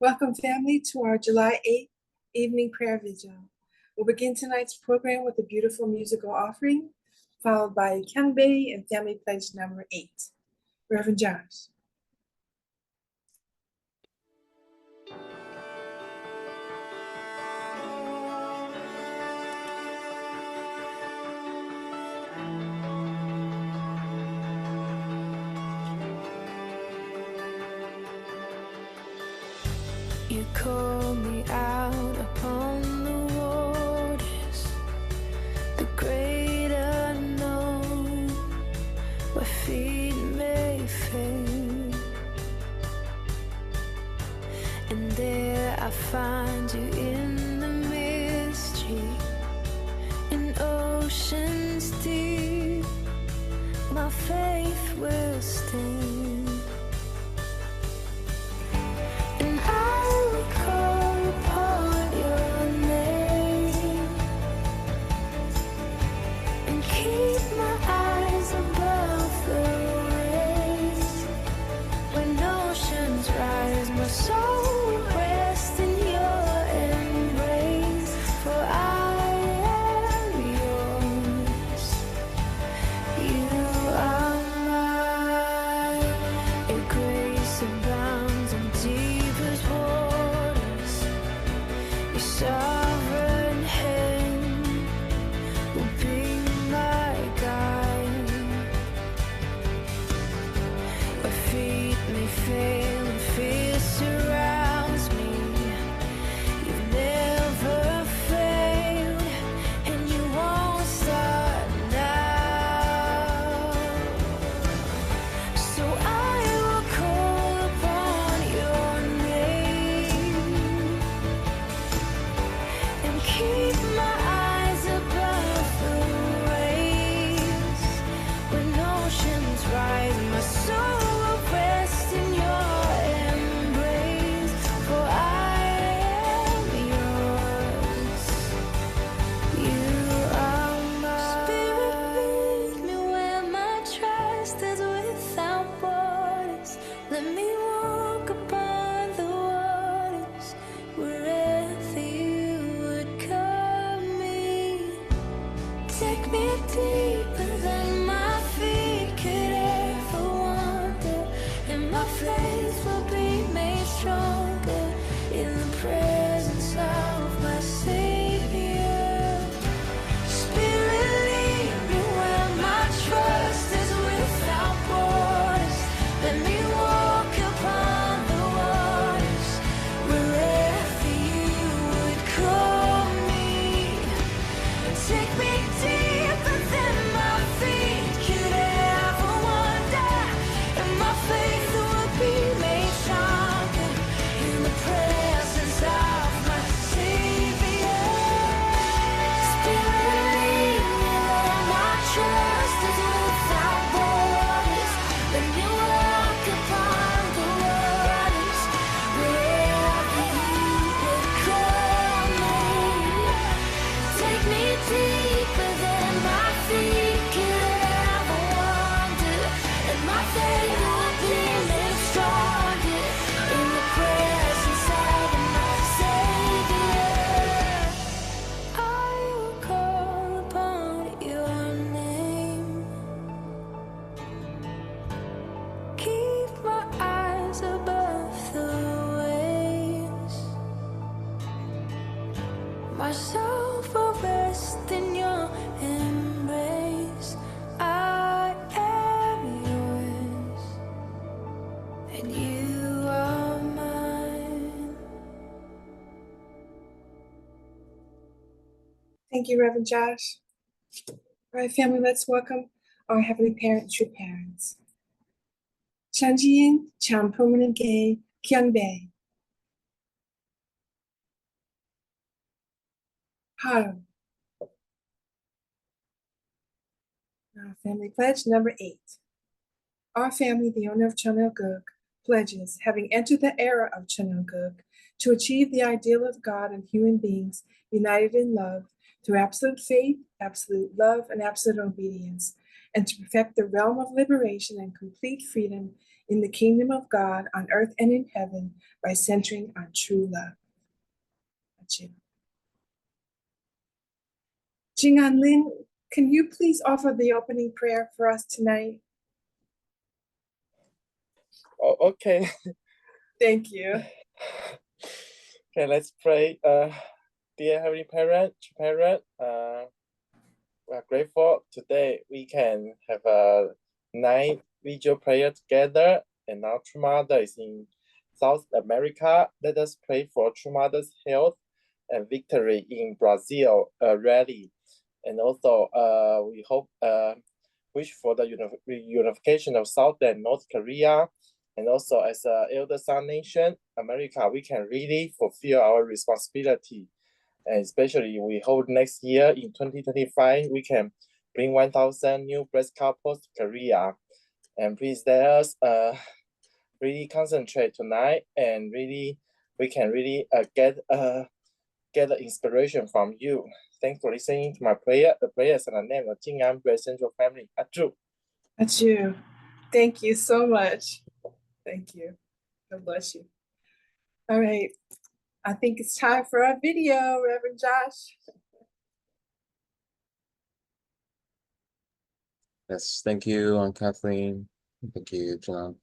Welcome, family, to our July 8th evening prayer vigil. We'll begin tonight's program with a beautiful musical offering, followed by Kyungbei and Family Pledge number 8. Reverend Josh. You call me out upon the waters, the great unknown, where feet may fail. And there I find you in the mystery, in oceans deep, my faith will stand. Thank you, Reverend Josh. All right, family, let's welcome our Heavenly Parent, true parents. Chanjiin Cham Permanent Gay Kyungbei. Haru. Family Pledge number 8. Our family, the owner of Cheonilguk, pledges, having entered the era of Cheonilguk, to achieve the ideal of God and human beings united in love through absolute faith, absolute love, and absolute obedience, and to perfect the realm of liberation and complete freedom in the kingdom of God on earth and in heaven by centering on true love. Jing'an Lin, can you please offer the opening prayer for us tonight? Oh, okay. Thank you. Okay, let's pray. Dear Heavenly Parent, we are grateful today we can have a night video prayer together. And now True Mother is in South America. Let us pray for True Mother's health and victory in Brazil rally. And also, we hope, wish for the unification of South and North Korea. And also, as an elder son nation, America, we can really fulfill our responsibility. And especially, we hope next year in 2025, we can bring 1,000 new breast couples to Korea. And please let us really concentrate tonight, and really we can really get the inspiration from you. Thanks for listening to my prayer. The prayer is in the name of Jing'an Bread Central Family. Achu. Achu. Thank you so much. Thank you. God bless you. All right. I think it's time for our video, Reverend Josh. Yes, thank you, Kathleen. Thank you, John,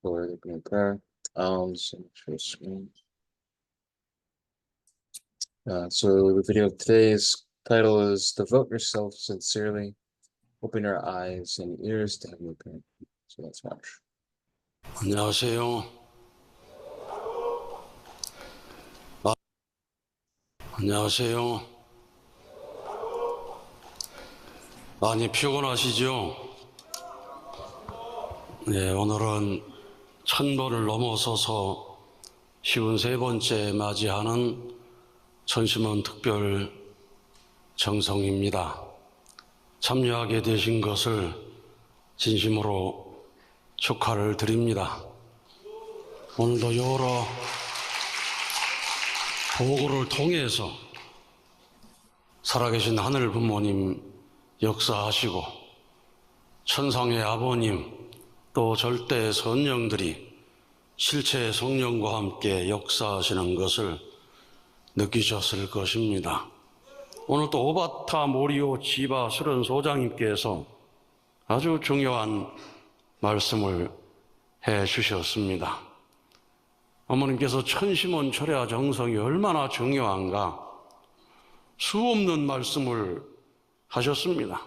for the opening prayer. So share screen. So the video today's title is "Devote Yourself Sincerely, Open Your Eyes and Ears to Heavenly Parent." So let's watch. 안녕하세요. 안녕하세요. 많이 피곤하시죠? 네, 오늘은 1000번을 넘어서서 53번째 맞이하는 천심원 특별 정성입니다. 참여하게 되신 것을 진심으로 축하를 드립니다. 오늘도 여러 보고를 통해서 살아계신 하늘 부모님 역사하시고 천상의 아버님 또 절대의 선령들이 실체의 성령과 함께 역사하시는 것을 느끼셨을 것입니다. 오늘 또 오바타 모리오 지바 수련 소장님께서 아주 중요한 말씀을 해 주셨습니다. 어머님께서 천심원 철야 정성이 얼마나 중요한가 수없는 말씀을 하셨습니다.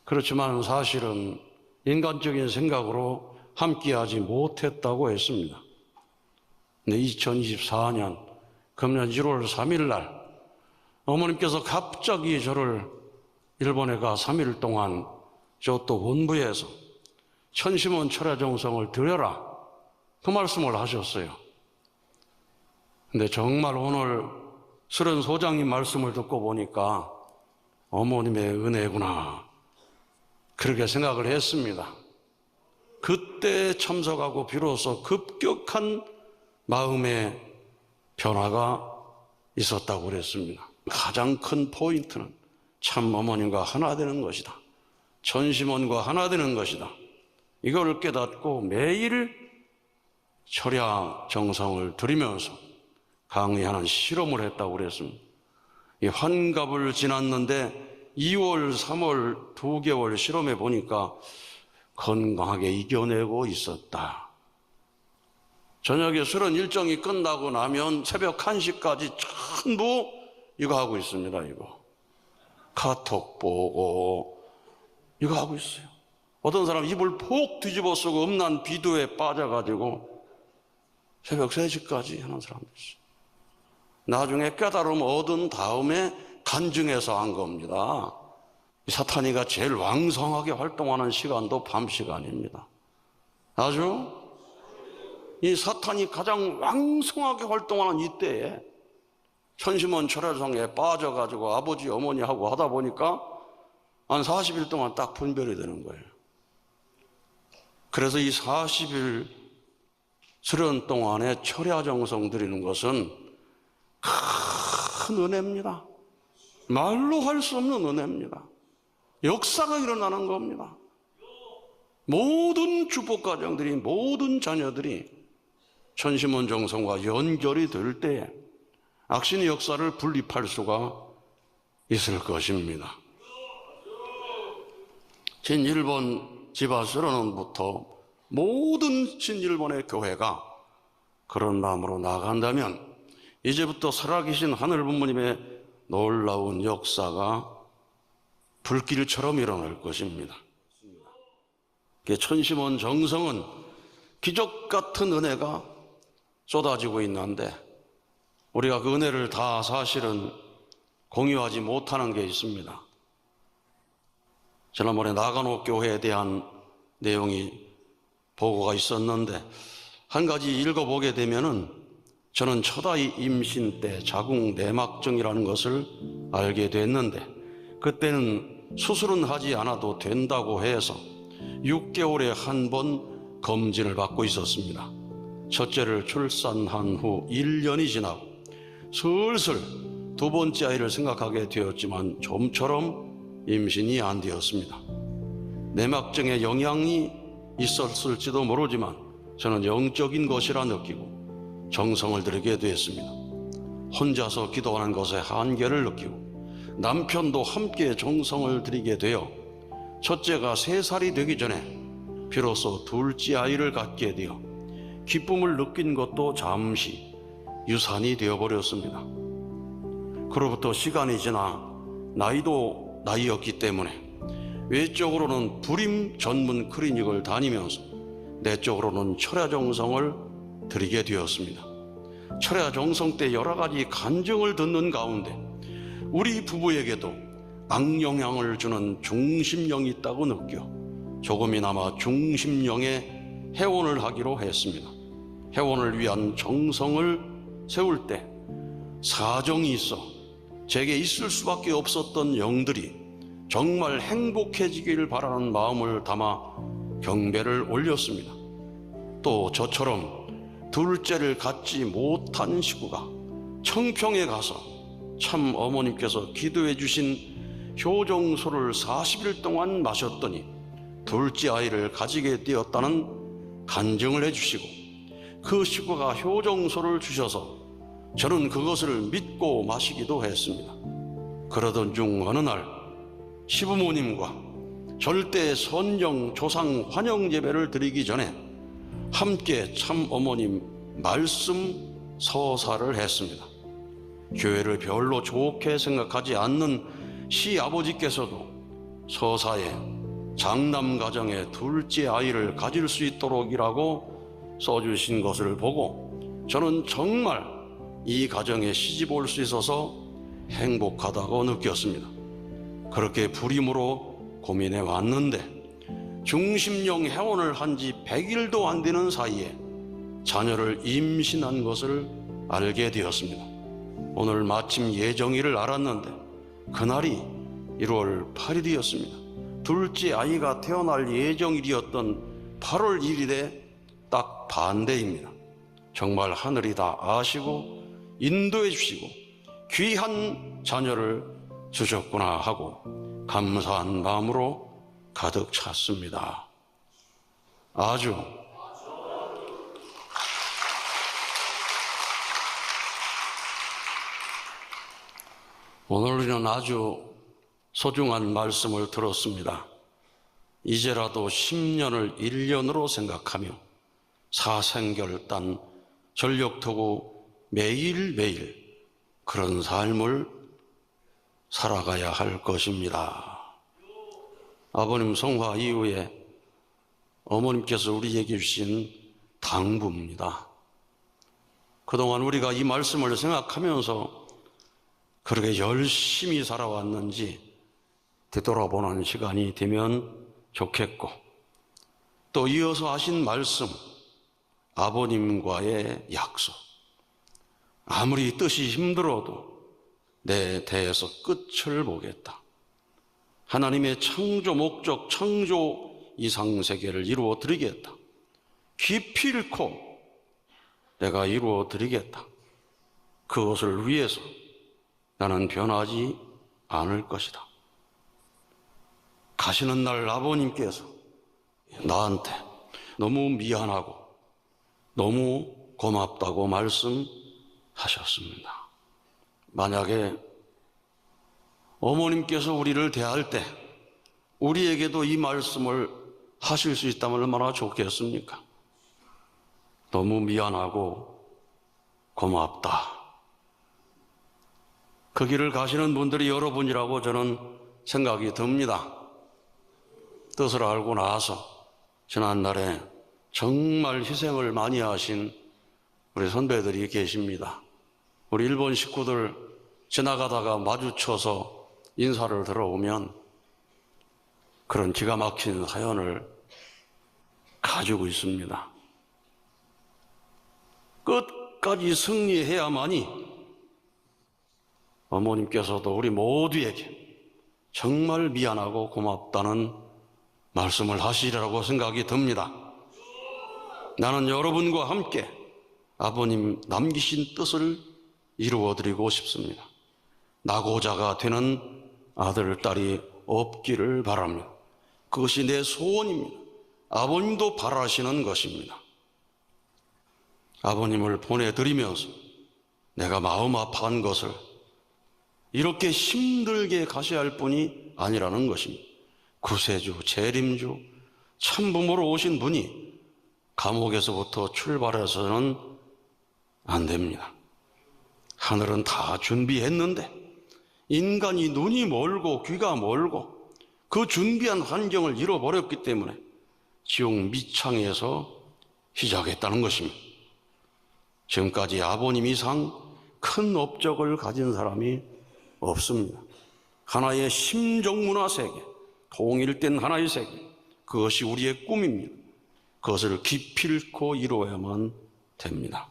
그렇지만 사실은 인간적인 생각으로 함께하지 못했다고 했습니다. 근데 2024년 금년 1월 3일 날 어머님께서 갑자기 저를 일본에 가 3일 동안 저또 본부에서 천심원 철야 정성을 드려라 그 말씀을 하셨어요. 근데 정말 오늘 수련 소장님 말씀을 듣고 보니까 어머님의 은혜구나 그렇게 생각을 했습니다. 그때 참석하고 비로소 급격한 마음의 변화가 있었다고 그랬습니다. 가장 큰 포인트는 참 어머님과 하나 되는 것이다. 천심원과 하나 되는 것이다. 이걸 깨닫고 매일 철야 정성을 드리면서 강의하는 실험을 했다고 그랬습니다. 이 환갑을 지났는데 2월, 3월 2개월 실험해 보니까 건강하게 이겨내고 있었다. 저녁에 수련 일정이 끝나고 나면 새벽 1시까지 전부 이거 하고 있습니다. 이거 카톡 보고 이거 하고 있어요. 어떤 사람 입을 폭 뒤집어 쓰고 음란 비디오에 빠져가지고 새벽 3시까지 하는 사람도 있어요. 나중에 깨달음 얻은 다음에 간증해서 한 겁니다. 사탄이가 제일 왕성하게 활동하는 시간도 밤 시간입니다. 아주 이 사탄이 가장 왕성하게 활동하는 이때에 천심원 철야성에 빠져가지고 아버지 어머니하고 하다 보니까 한 40일 동안 딱 분별이 되는 거예요. 그래서 이 40일 수련 동안에 철야 정성 드리는 것은 큰 은혜입니다. 말로 할 수 없는 은혜입니다. 역사가 일어나는 겁니다. 모든 축복 가정들이, 모든 자녀들이 천심원 정성과 연결이 될 때에 악신의 역사를 분립할 수가 있을 것입니다. 진일본 지바스로는부터 모든 진일본의 교회가 그런 마음으로 나간다면 이제부터 살아계신 하늘 부모님의 놀라운 역사가 불길처럼 일어날 것입니다. 천심원 정성은 기적 같은 은혜가 쏟아지고 있는데 우리가 그 은혜를 다 사실은 공유하지 못하는 게 있습니다. 지난번에 나가노 교회에 대한 내용이 보고가 있었는데 한 가지 읽어보게 되면은 저는 첫아이 임신 때 자궁 내막증이라는 것을 알게 됐는데 그때는 수술은 하지 않아도 된다고 해서 6개월에 한 번 검진을 받고 있었습니다. 첫째를 출산한 후 1년이 지나고 슬슬 두 번째 아이를 생각하게 되었지만 좀처럼 임신이 안 되었습니다. 내막증에 영향이 있었을지도 모르지만 저는 영적인 것이라 느끼고 정성을 들이게 되었습니다. 혼자서 기도하는 것에 한계를 느끼고 남편도 함께 정성을 들이게 되어 첫째가 3살이 되기 전에 비로소 둘째 아이를 갖게 되어 기쁨을 느낀 것도 잠시 유산이 되어버렸습니다. 그로부터 시간이 지나 나이도 나이였기 때문에 외적으로는 불임 전문 클리닉을 다니면서 내적으로는 철야정성을 드리게 되었습니다. 철야정성 때 여러 가지 간증을 듣는 가운데 우리 부부에게도 악영향을 주는 중심령이 있다고 느껴 조금이나마 중심령의 회원을 하기로 했습니다. 회원을 위한 정성을 세울 때 사정이 있어 제게 있을 수밖에 없었던 영들이 정말 행복해지기를 바라는 마음을 담아 경배를 올렸습니다. 또 저처럼 둘째를 갖지 못한 식구가 청평에 가서 참 어머님께서 기도해 주신 효정소를 40일 동안 마셨더니 둘째 아이를 가지게 되었다는 간증을 해주시고 그 식구가 효정소를 주셔서 저는 그것을 믿고 마시기도 했습니다. 그러던 중 어느 날 시부모님과 절대 선정 조상 환영 예배를 드리기 전에 함께 참 어머님 말씀 서사를 했습니다. 교회를 별로 좋게 생각하지 않는 시아버지께서도 서사에 장남 가정의 둘째 아이를 가질 수 있도록이라고 써주신 것을 보고 저는 정말 이 가정에 시집 올 수 있어서 행복하다고 느꼈습니다. 그렇게 불임으로 고민해 왔는데 중심령 회원을 한 지 100일도 안 되는 사이에 자녀를 임신한 것을 알게 되었습니다. 오늘 마침 예정일을 알았는데 그날이 1월 8일이었습니다. 둘째 아이가 태어날 예정일이었던 8월 1일에 딱 반대입니다. 정말 하늘이 다 아시고 인도해 주시고 귀한 자녀를 주셨구나 하고 감사한 마음으로 가득 찼습니다. 아주 오늘 우리는 아주 소중한 말씀을 들었습니다. 이제라도 10년을 1년으로 생각하며 사생결단 전력토구 매일매일 그런 삶을 살아가야 할 것입니다. 아버님 성화 이후에 어머님께서 우리에게 주신 당부입니다. 그동안 우리가 이 말씀을 생각하면서 그렇게 열심히 살아왔는지 되돌아보는 시간이 되면 좋겠고 또 이어서 하신 말씀 아버님과의 약속 아무리 뜻이 힘들어도 내 대에서 끝을 보겠다. 하나님의 창조 목적 창조 이상 세계를 이루어 드리겠다. 기필코 내가 이루어 드리겠다. 그것을 위해서 나는 변하지 않을 것이다. 가시는 날 아버님께서 나한테 너무 미안하고 너무 고맙다고 말씀하셨습니다. 만약에 어머님께서 우리를 대할 때 우리에게도 이 말씀을 하실 수 있다면 얼마나 좋겠습니까? 너무 미안하고 고맙다. 그 길을 가시는 분들이 여러분이라고 저는 생각이 듭니다. 뜻을 알고 나서 지난날에 정말 희생을 많이 하신 우리 선배들이 계십니다. 우리 일본 식구들 지나가다가 마주쳐서 인사를 들어오면 그런 기가 막힌 사연을 가지고 있습니다. 끝까지 승리해야만이 어머님께서도 우리 모두에게 정말 미안하고 고맙다는 말씀을 하시리라고 생각이 듭니다. 나는 여러분과 함께 아버님 남기신 뜻을 이루어드리고 싶습니다. 낙오자가 되는 아들, 딸이 없기를 바랍니다. 그것이 내 소원입니다. 아버님도 바라시는 것입니다. 아버님을 보내드리면서 내가 마음 아파한 것을 이렇게 힘들게 가셔야 할 뿐이 아니라는 것입니다. 구세주, 재림주, 참부모로 오신 분이 감옥에서부터 출발해서는 안 됩니다. 하늘은 다 준비했는데 인간이 눈이 멀고 귀가 멀고 그 준비한 환경을 잃어버렸기 때문에 지옥 밑창에서 시작했다는 것입니다. 지금까지 아버님 이상 큰 업적을 가진 사람이 없습니다. 하나의 심정문화 세계, 통일된 하나의 세계, 그것이 우리의 꿈입니다. 그것을 기필코 이루어야만 됩니다.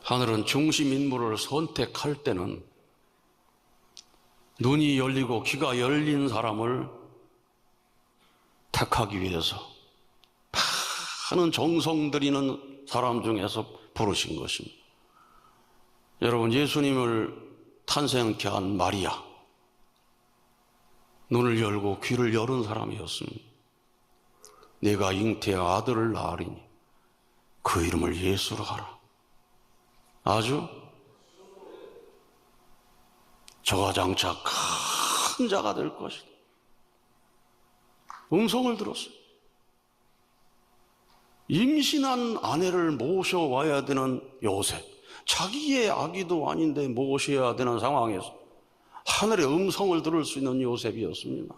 하늘은 중심 인물을 선택할 때는 눈이 열리고 귀가 열린 사람을 택하기 위해서 많은 정성 들이는 사람 중에서 부르신 것입니다. 여러분, 예수님을 탄생케 한 마리아, 눈을 열고 귀를 열은 사람이었습니다. 내가 잉태의 아들을 낳으리니 그 이름을 예수로 하라. 아주 저가 장차 큰 자가 될 것이다. 음성을 들었어요. 임신한 아내를 모셔와야 되는 요셉, 자기의 아기도 아닌데 모셔야 되는 상황에서 하늘의 음성을 들을 수 있는 요셉이었습니다.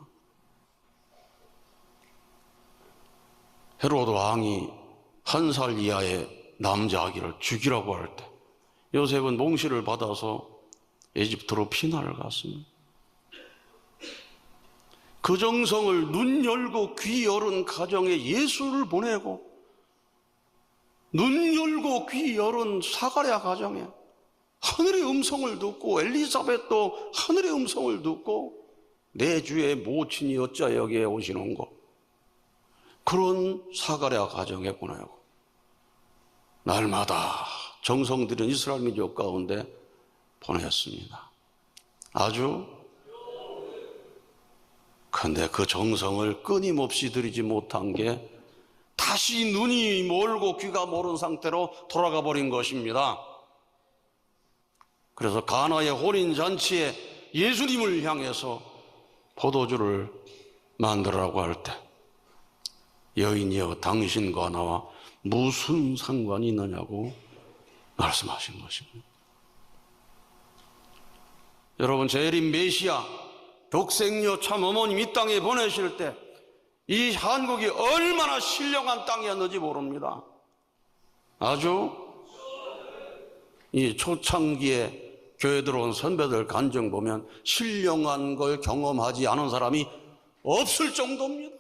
헤로드 왕이 1살 이하의 남자 아기를 죽이라고 할 때 요셉은 몽시를 받아서 에집트로 피난을 갔습니다. 그 정성을 눈 열고 귀 열은 가정에 예수를 보내고 눈 열고 귀 열은 사가랴 가정에 하늘의 음성을 듣고 엘리사벳도 하늘의 음성을 듣고 내 주의 모친이 어찌하여 여기에 오시는고, 그런 사가랴 가정에 보내고 날마다 정성 들인 이스라엘 민족 가운데 보냈습니다. 아주 근데 그 정성을 끊임없이 들이지 못한 게 다시 눈이 멀고 귀가 멀은 상태로 돌아가 버린 것입니다. 그래서 가나의 혼인잔치에 예수님을 향해서 포도주를 만들라고 할 때 여인이여 당신과 나와 무슨 상관이 있느냐고 말씀하신 것입니다. 여러분, 재림 메시아 독생녀 참 어머님 이 땅에 보내실 때 이 한국이 얼마나 신령한 땅이었는지 모릅니다. 아주 이 초창기에 교회 들어온 선배들 간증 보면 신령한 걸 경험하지 않은 사람이 없을 정도입니다.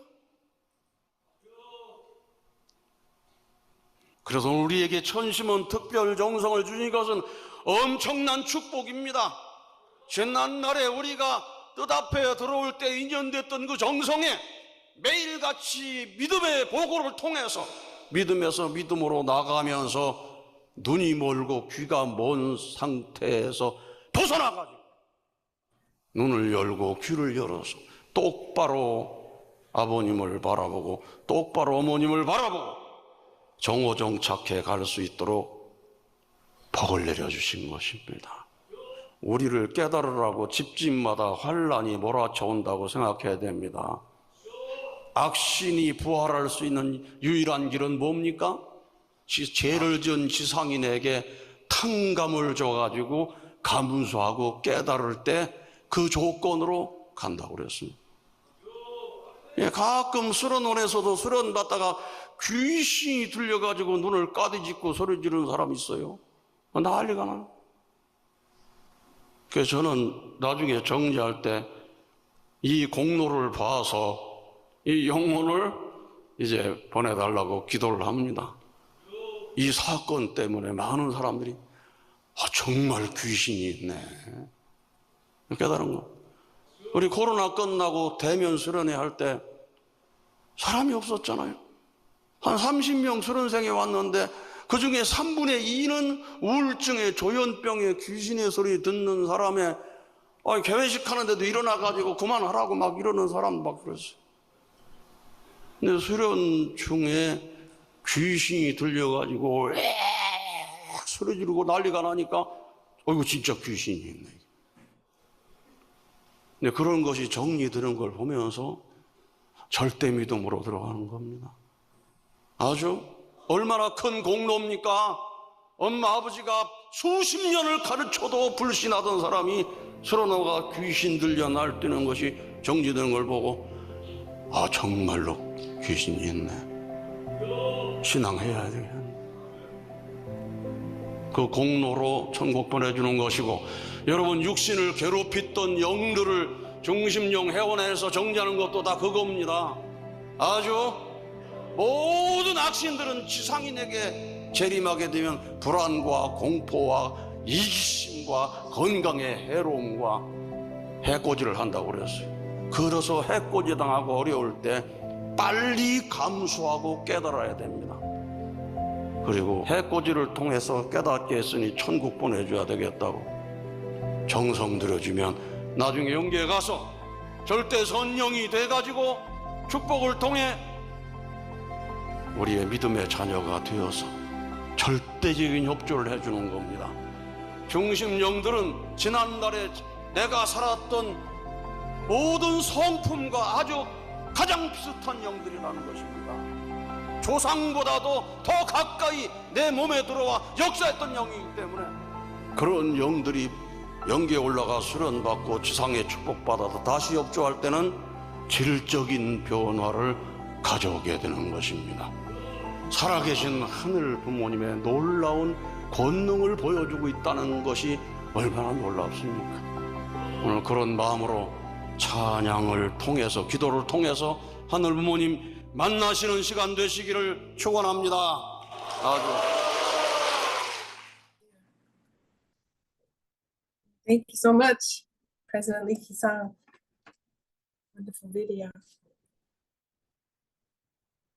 그래서 우리에게 천심은 특별 정성을 주신 것은 엄청난 축복입니다. 지난날에 우리가 뜻 앞에 들어올 때 인연됐던 그 정성에 매일같이 믿음의 보고를 통해서 믿음에서 믿음으로 나가면서 눈이 멀고 귀가 먼 상태에서 벗어나가지고 눈을 열고 귀를 열어서 똑바로 아버님을 바라보고 똑바로 어머님을 바라보고 정오정착해 갈 수 있도록 복을 내려주신 것입니다. 우리를 깨달으라고 집집마다 환란이 몰아쳐온다고 생각해야 됩니다. 악신이 부활할 수 있는 유일한 길은 뭡니까? 죄를 지은 지상인에게 탕감을 줘가지고 감수하고 깨달을 때 그 조건으로 간다고 그랬습니다. 예, 가끔 수련원에서도 수련 받다가 귀신이 들려가지고 눈을 까디짓고 소리 지르는 사람이 있어요. 난리가 나요. 그래서 저는 나중에 정리할 때 이 공로를 봐서 이 영혼을 이제 보내달라고 기도를 합니다. 이 사건 때문에 많은 사람들이 정말 귀신이 있네 깨달은 거. 우리 코로나 끝나고 대면 수련회 할 때 사람이 없었잖아요. 한 30명 수련생이 왔는데 그 중에 3분의 2는 우울증에 조현병에 귀신의 소리 듣는 사람에 개회식 하는데도 일어나가지고 그만하라고 막 이러는 사람 막 그랬어요. 근데 수련 중에 귀신이 들려가지고 소리 지르고 난리가 나니까 이거 진짜 귀신이 있네. 근데 그런 것이 정리되는 걸 보면서 절대 믿음으로 들어가는 겁니다. 아주 얼마나 큰 공로입니까? 엄마 아버지가 수십 년을 가르쳐도 불신하던 사람이 수련호가 귀신 들려 날뛰는 것이 정지되는 걸 보고 정말로 귀신이 있네. 신앙해야 되겠네. 그 공로로 천국 보내주는 것이고, 여러분 육신을 괴롭혔던 영들을 중심령 회원에서 정지하는 것도 다 그겁니다. 아주 모든 악신들은 지상인에게 재림하게 되면 불안과 공포와 이기심과 건강의 해로움과 해코지를 한다고 그랬어요. 그래서 해코지 당하고 어려울 때 빨리 감수하고 깨달아야 됩니다. 그리고 해코지를 통해서 깨닫게 했으니 천국 보내줘야 되겠다고 정성 들여주면 나중에 영계에 가서 절대 선영이 돼가지고 축복을 통해 우리의 믿음의 자녀가 되어서 절대적인 협조를 해주는 겁니다. 중심 영들은 지난날에 내가 살았던 모든 성품과 아주 가장 비슷한 영들이라는 것입니다. 조상보다도 더 가까이 내 몸에 들어와 역사했던 영이기 때문에 그런 영들이 영계에 올라가 수련받고 지상에 축복받아서 다시 협조할 때는 질적인 변화를 가져오게 되는 것입니다. 살아계신 하늘 부모님의 놀라운 권능을 보여주고 있다는 것이 얼마나 놀랍습니까? 오늘 그런 마음으로 찬양을 통해서, 기도를 통해서 하늘 부모님 만나시는 시간 되시기를 축원합니다. Thank you so much, President Lee Ki-sang. Wonderful video.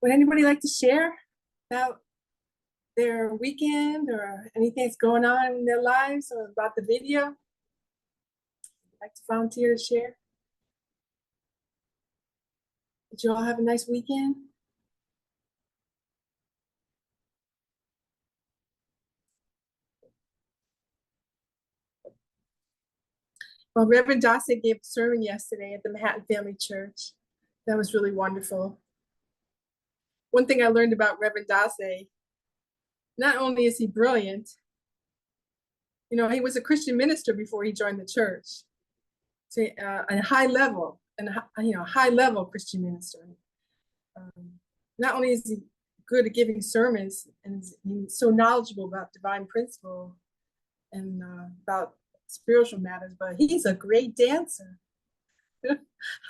Would anybody like to share about their weekend or anything that's going on in their lives or about the video? Like to volunteer to share? Did you all have a nice weekend? Well, Reverend Dawson gave a sermon yesterday at the Manhattan Family Church. That was really wonderful. One thing I learned about Reverend Dawson, not only is he brilliant, you know, he was a Christian minister before he joined the church. So a high level, high level Christian minister. Not only is he good at giving sermons and he's so knowledgeable about divine principle and about spiritual matters, but he's a great dancer. I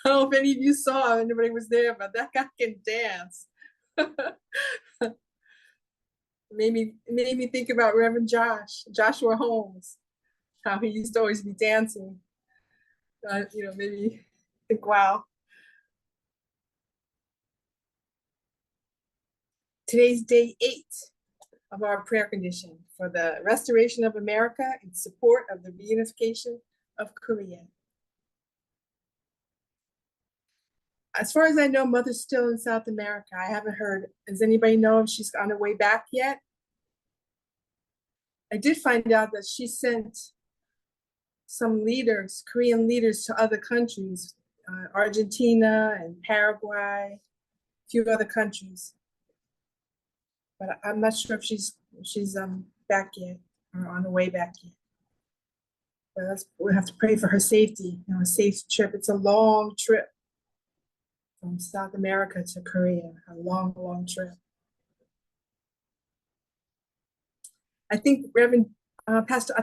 don't know if any of you saw, anybody was there, but that guy can dance. Made me think about Reverend Joshua Holmes, how he used to always be dancing. Maybe think, wow. Today's day 8 of our prayer condition for the restoration of America in support of the reunification of Korea. As far as I know, Mother's still in South America. I haven't heard. Does anybody know if she's on her way back yet? I did find out that she sent some leaders, Korean leaders, to other countries, Argentina and Paraguay, a few other countries. But I'm not sure if she's back yet or on the way back yet. But we have to pray for her safety, a safe trip. It's a long trip from South America to Korea, a long, long trip. I think Pastor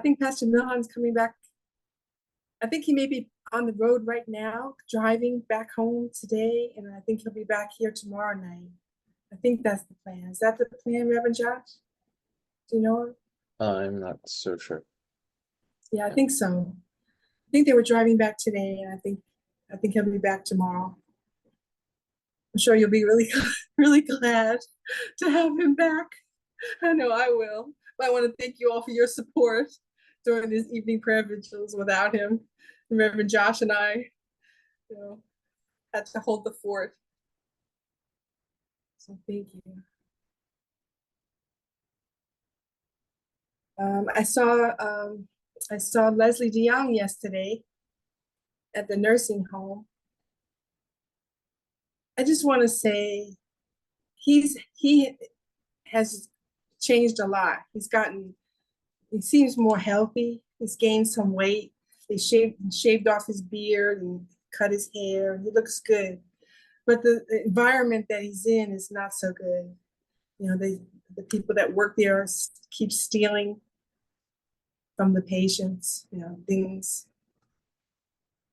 Milhan's coming back. I think he may be on the road right now, driving back home today, and I think he'll be back here tomorrow night. I think that's the plan. Is that the plan, Reverend Josh? Do you know? I'm not so sure. Yeah, I think so. I think they were driving back today, and I think he'll be back tomorrow. I'm sure you'll be really, really glad to have him back. I know I will. But I want to thank you all for your support during these evening prayer vigils. Without him, Reverend Josh and I, had to hold the fort. So thank you. I saw Leslie DeYoung yesterday at the nursing home. I just want to say he has changed a lot. He seems more healthy. He's gained some weight. They shaved off his beard and cut his hair. He looks good. But the environment that he's in is not so good. The people that work there keep stealing from the patients, things.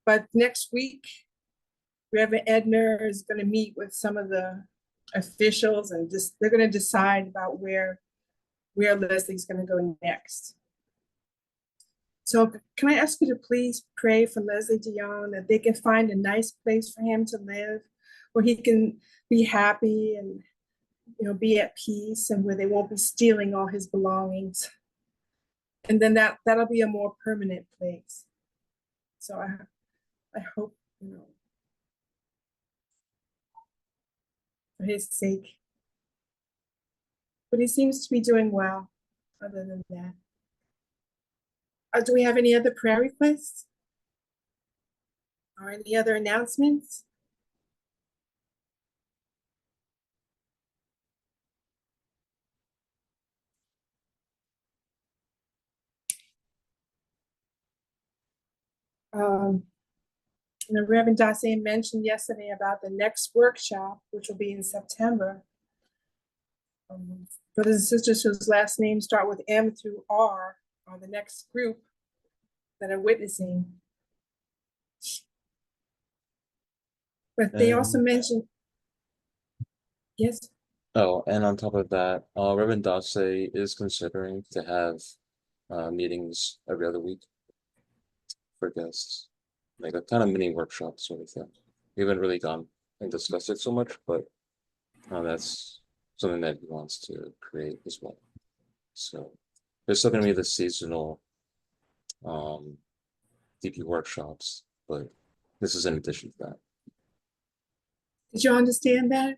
But next week, Reverend Edner is going to meet with some of the officials, and they're going to decide about where Leslie's going to go next. So can I ask you to please pray for Leslie DeYoung, that they can find a nice place for him to live, where he can be happy and be at peace, and where they won't be stealing all his belongings. And then that'll be a more permanent place. So I hope, for his sake. But he seems to be doing well, other than that. Do we have any other prayer requests? Or any other announcements? Reverend Dacian mentioned yesterday about the next workshop, which will be in September. Brothers and sisters whose last names start with M through R are the next group that are witnessing. But they also mentioned, yes? Oh, and on top of that, Reverend Dace is considering to have meetings every other week for guests, like a kind of mini workshop sort of thing. We haven't really gone and discussed it so much, but that's something that he wants to create as well. So there's still going to be the seasonal DP workshops, but this is in addition to that. Did you understand that?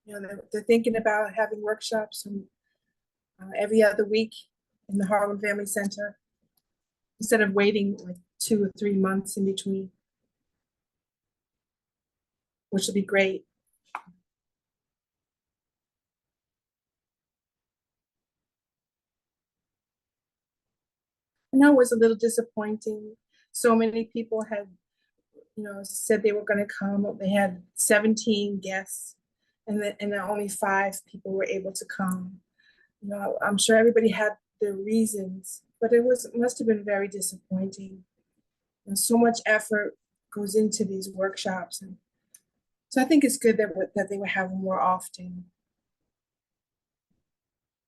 They're thinking about having workshops every other week in the Harlem Family Center, instead of waiting like 2 or 3 months in between, which would be great. I know it was a little disappointing. So many people had, said they were going to come. They had 17 guests, and then only 5 people were able to come. I'm sure everybody had their reasons, but it must have been very disappointing. And so much effort goes into these workshops, and so I think it's good that they would have them more often.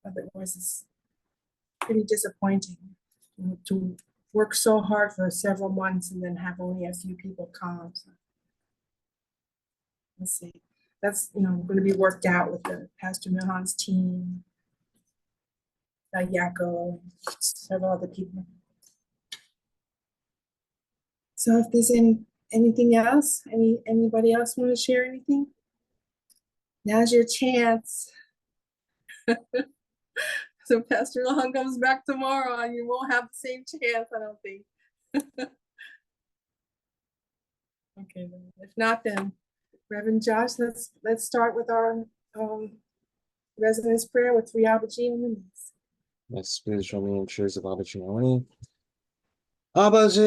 Otherwise, it's pretty disappointing to work so hard for several months and then have only a few people come. So let's see. That's going to be worked out with the Pastor Milhan's team, Yako, several other people. So if there's Anything else? Anybody else want to share anything? Now's your chance. So Pastor Long comes back tomorrow and you won't have the same chance, I don't think. Okay, then. If not, then Reverend Josh, let's start with our residence prayer with 3 Abaji on the knees. Let's please join me in cheers of Abba Harmony. 아버지,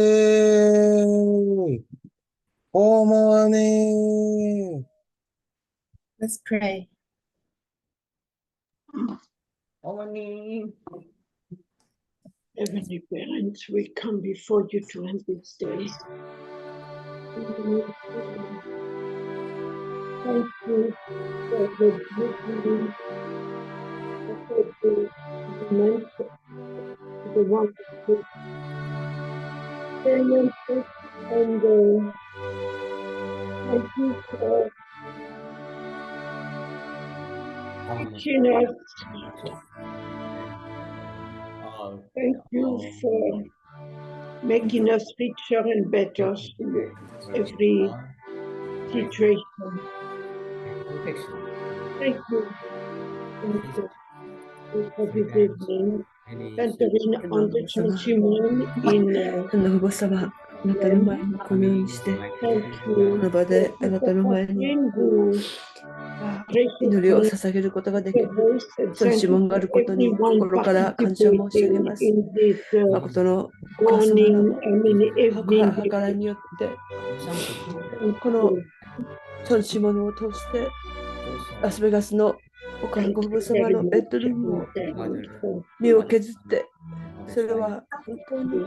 어머니. Let's pray. Heavenly parents, we come before you to end this day. Thank you for the beauty, for the mental, the wonderful experiences, and thank you for teaching us. Thank you for making us richer and better through every situation. Thank you. For this evening, entering on the Churchman in あの父様、あなたの前にこのようにして、 thank こ you の場であなたの前に 祈りを捧げることができる。その指紋があることに心から感謝申し上げます。誠のお母様の計らいによって、このその指紋を通して、ラスベガスのお母ご父様のベッドルームを身を削って、それは本当に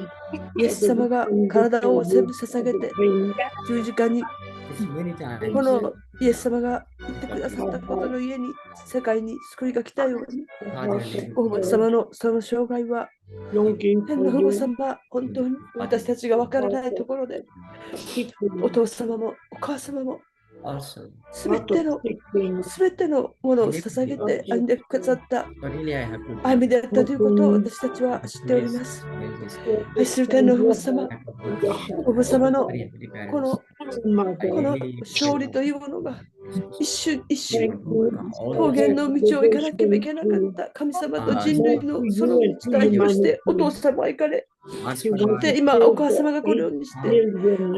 イエス様が体を全部捧げて十字架にこのイエス様が言ってくださったことの家に世界に救いが来たように、お父様のその生涯は天の父様、本当に私たちが分からないところでお父様もお母様もすべてのものを捧げて歩んでくださった歩みであったということを私たちは知っております。愛する天の父様、お父様のこの勝利というものが一瞬一瞬桃源の道を行かなければいけなかった神様と人類のその道代表してお父様は行かれ、で今お母様がこのようにして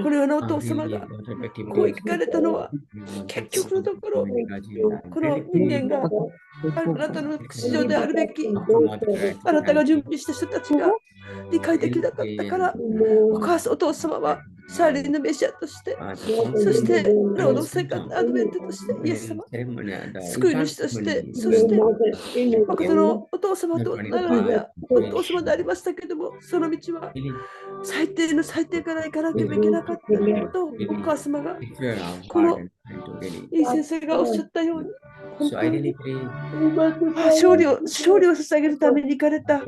このようなお父様がこう行かれたのは結局のところこの人間があなたの市場であるべきあなたが準備した人たちが理解できなかったからお父様はシャーリーのメシアとして、そしてロードセカンドアドベントとしてイエス様、救い主として、そして誠のお父様となられたお父様でありましたけれども、その道は最低の最低から行かなければいけなかったとお母様がこのいい先生がおっしゃったように本当に勝利を捧げるために行かれた、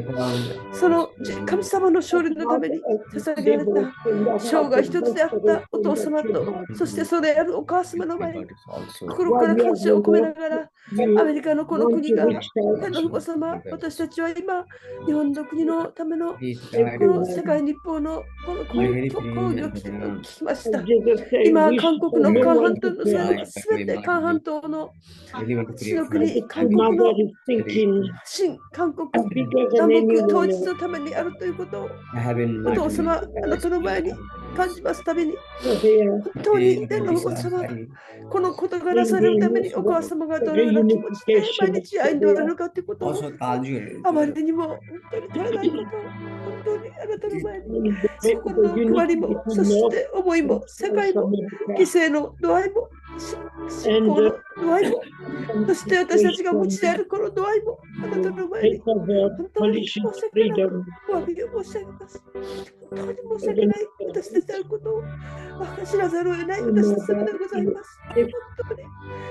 その神様の勝利のために捧げられた生涯一つであったお父様と、そしてそれあるお母様の前に心から感謝を込めながら、アメリカのこの国が天の父様、私たちは今日本の国のためのこの世界日報のこの講義を聞きました。今韓国の韓半島のすべて韓半島の地の国、韓国の新韓国南北統一のためにあるということをお父様、あなたの前に感じますたびに、本当に天の父様、このことがなされるためにお母様がどのような気持ちで毎日歩んでおられるかということをあまりにも本当に足らないことを本当にあなたの前に心の配りも、そして思いも、世界も、犠牲の度合いも、信仰の度合いも、そして私たちが持ちであるこの度合いもあなたの前に本当に申し訳ないお詫びを申し上げます。本当に申し訳ない私たちであることを知らざるを得ない私たちでございます。本当に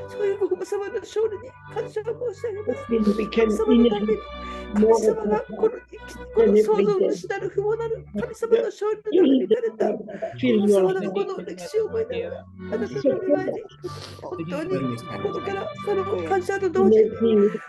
そういうご父様の勝利に感謝を申し上げます。神様のために神様がこの創造主なる父母なる神様の勝利のために行かれた神様なるこの歴史を覚えながらあなたの前に本当に心からその感謝と同時に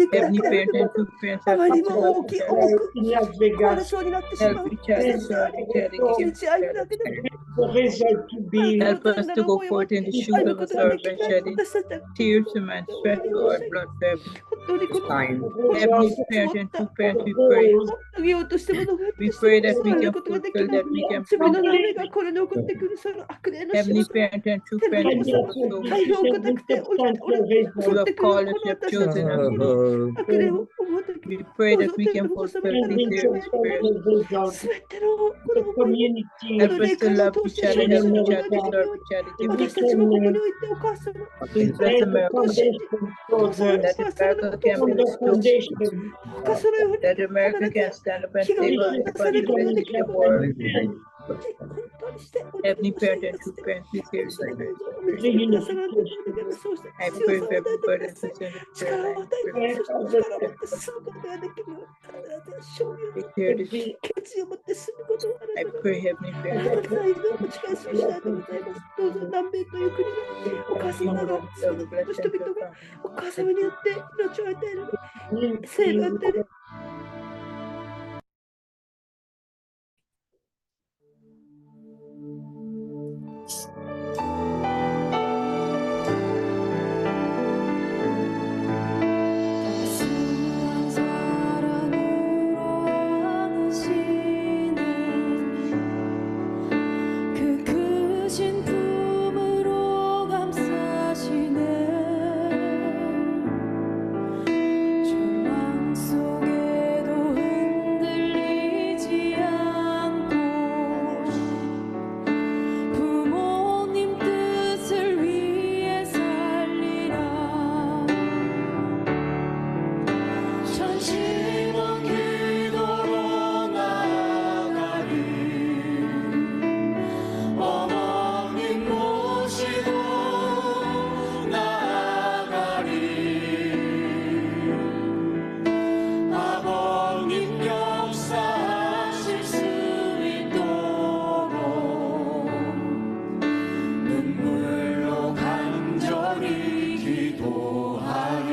でくだ Heavenly さい。 Parent and true parents あ help まり us に to も help 大きい each 多 other. く in Las 壊 Vegas. れそうになってしま Help う。 each other, Lord, each other, 一 each 日歩くだ other. けでも The result to be Help us to go forth in the shoes 歩 of く a ことができ servant, ない shedding 私たちは tears from and sweat, Lord, blood for every 本当にこの time. この Heavenly 積も Parent っ and た true parents, we も pray. うあげようとしてものが We しても pray that 救 we われる can ことができ fulfill ない that we can 罪の fulfill. 波がこれに起こってくるその悪霊の仕 Heavenly 業 Parent and true 天 parent, の we 様 are 様 so 太陽がなくて降りて you 降っ have てくる called こ us, の you have 私たち chosen の us. この悪霊を思うとき We pray どう that ぞ we 天 can のお子様 fulfill から these の dear 命令 すべてのこ The のほんまに community, こ Help の us 霊 to 感を love 通 each して other, 信 help じる each ことが other, できる serve よう each other, に give 私 each たちもこ other. こにおいてお母様 Please bless and the America, どうし foundation お for 父様 the のお that 母様の America お父 can on 様 the の be restored, foundation. かそのように that 必 America ず can stand up and 日が take な on されることができる responsibility 本 for 当うにしてお願い Heavenly 申し上 Father, げます to grant me here 私の grace. 心を満たしてくださらないと願いますそうして I 強 pray さを for 与え every てくだ burden さい who's in the 力 prayer を line. 与えてくださいその力を持って進むことができるように必ず勝利を持って Declare this. 決意を持って進むことをあな I たが pray, Heavenly た Father, くさんいるお力添えしたいでございますどうぞ南米という国のお母様がその人々がお母様によって命を与えられ聖な手で 수한 사랑으로 안으시네 그 크신 품으로 감싸시네 절망 속에도 흔들리지 않고 부모님 뜻을 위해 살리라 전심은 기도로 나아가리 어머님 모시고 나아가리 아버님 역사하실 수 있도록 눈물로 간절히 기도하리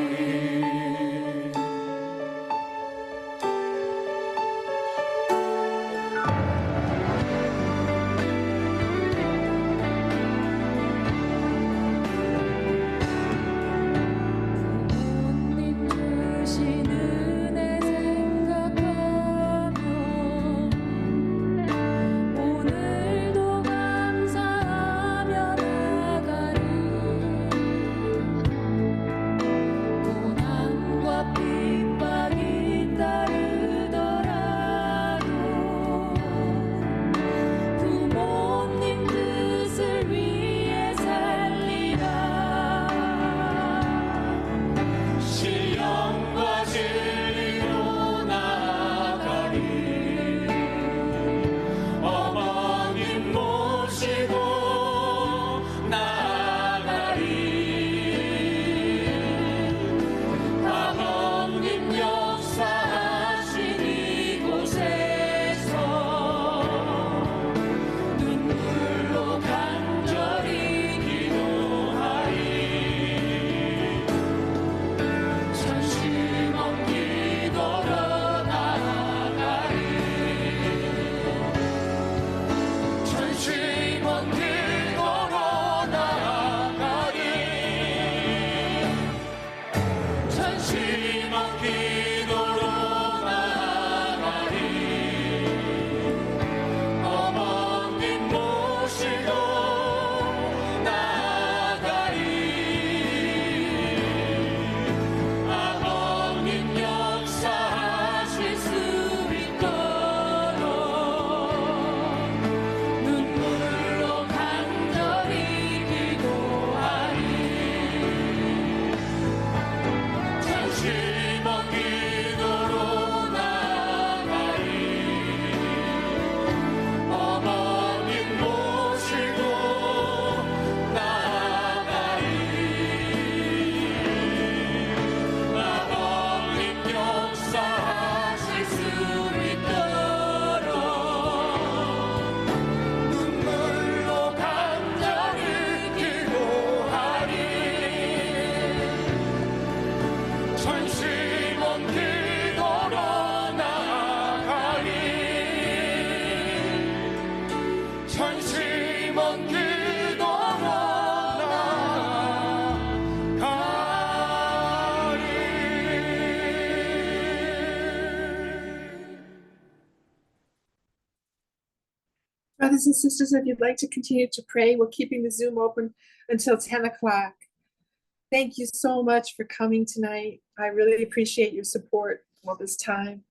부모님 주신 은혜 생각하며 오늘도 감사하며 나가리 고난과 핍박이 따르더라도 부모님 뜻을 위해 살리라 신령과 진리로 나아가리 어머님 모시고 나아가리 아버님 역사하신 이곳에서 눈물로 간절히 기도하리 전심원 기도로 나아가리 전심원 기도로 나아가리 전심원 기도로 나아가리 어머님 모시고 나아가리 아버님 역사하실 수 있도록 눈물로 간절히 기도하리 전심원 기도로 나아가리 어머님 모시고 나아가리 아버님 역사하실 수 있도록 눈물로 간절히 기도하리 전심원 기도로 나아가리 전심원 기도로 나아가리 Brothers and sisters, if you'd like to continue to pray, we're keeping the Zoom open until 10 o'clock. Thank you so much for coming tonight. I really appreciate your support all this time.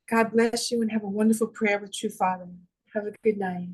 God bless you and have a wonderful prayer with True Father. Have a good night.